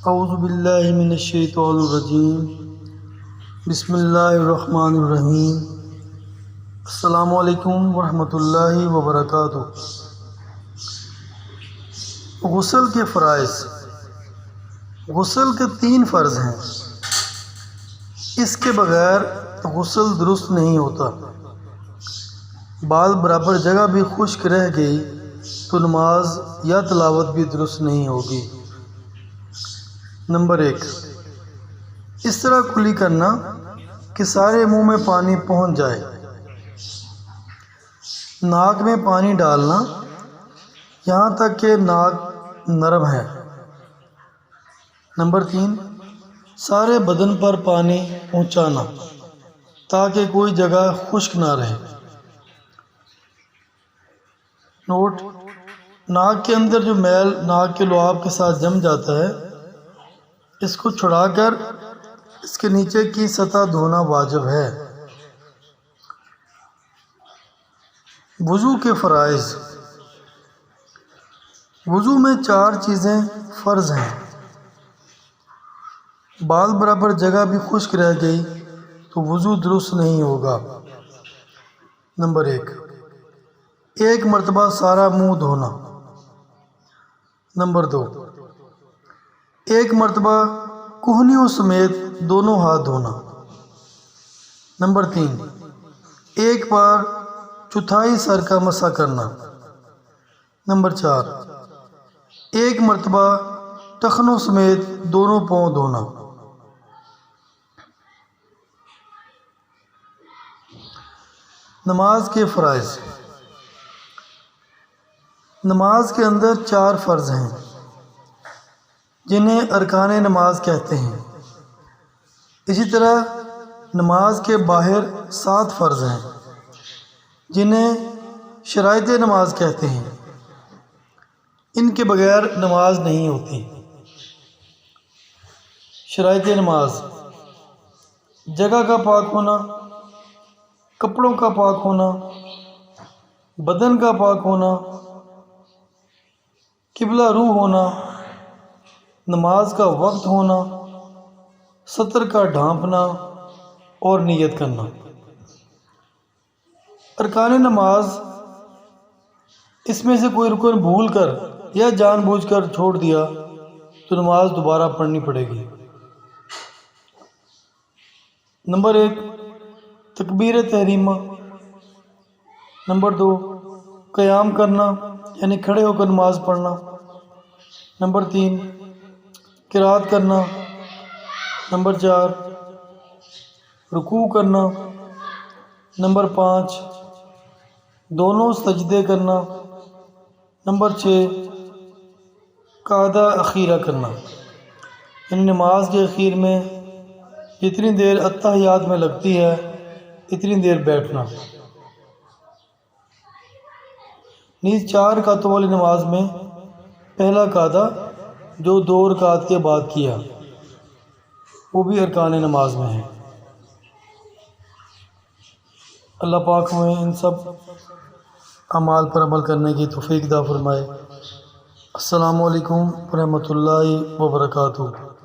اعوذ باللہ من الشیطان الرجیم بسم اللہ الرحمن الرحیم السلام علیکم ورحمۃ اللہ وبرکاتہ۔ غسل کے فرائض۔ غسل کے 3 فرض ہیں، اس کے بغیر غسل درست نہیں ہوتا۔ بال برابر جگہ بھی خشک رہ گئی تو نماز یا تلاوت بھی درست نہیں ہوگی۔ نمبر 1، اس طرح کلی کرنا کہ سارے منہ میں پانی پہنچ جائے۔ ناک میں پانی ڈالنا یہاں تک کہ ناک نرم ہے۔ نمبر 3، سارے بدن پر پانی پہنچانا تاکہ کوئی جگہ خشک نہ رہے۔ نوٹ: ناک کے اندر جو میل ناک کے لعاب کے ساتھ جم جاتا ہے، اس کو چھڑا کر اس کے نیچے کی سطح دھونا واجب ہے۔ وضو کے فرائض۔ وضو میں 4 چیزیں فرض ہیں۔ بال برابر جگہ بھی خشک رہ گئی تو وضو درست نہیں ہوگا۔ نمبر 1، ایک مرتبہ سارا منہ دھونا۔ نمبر 2، ایک مرتبہ کہنیوں سمیت دونوں ہاتھ دھونا۔ نمبر 3، ایک بار چوتھائی سر کا مسح کرنا۔ نمبر 4، ایک مرتبہ ٹخنوں سمیت دونوں پاؤں دھونا۔ نماز کے فرائض۔ نماز کے اندر 4 فرض ہیں جنہیں ارکان نماز کہتے ہیں۔ اسی طرح نماز کے باہر 7 فرض ہیں جنہیں شرائط نماز کہتے ہیں۔ ان کے بغیر نماز نہیں ہوتی۔ شرائط نماز: جگہ کا پاک ہونا، کپڑوں کا پاک ہونا، بدن کا پاک ہونا، قبلہ رو ہونا، نماز کا وقت ہونا، سطر کا ڈھانپنا اور نیت کرنا۔ ارکان نماز، اس میں سے کوئی رکن بھول کر یا جان بوجھ کر چھوڑ دیا تو نماز دوبارہ پڑھنی پڑے گی۔ نمبر 1، تکبیر تحریمہ۔ نمبر 2، قیام کرنا یعنی کھڑے ہو کر نماز پڑھنا۔ نمبر 3، قرات کرنا۔ نمبر 4، رکوع کرنا۔ نمبر 5، دونوں سجدے کرنا۔ نمبر 6، قعدہ اخیرہ کرنا یعنی نماز کے اخیر میں جتنی دیر اتحیات میں لگتی ہے اتنی دیر بیٹھنا۔ نیز 4 رکعتوں والی نماز میں پہلا قعدہ جو 2 رکعت کے بعد کیا وہ بھی ارکان نماز میں ہے۔ اللہ پاک ہمیں ان سب اعمال پر عمل کرنے کی توفیق عطا فرمائے۔ السلام علیکم ورحمۃ اللہ وبرکاتہ۔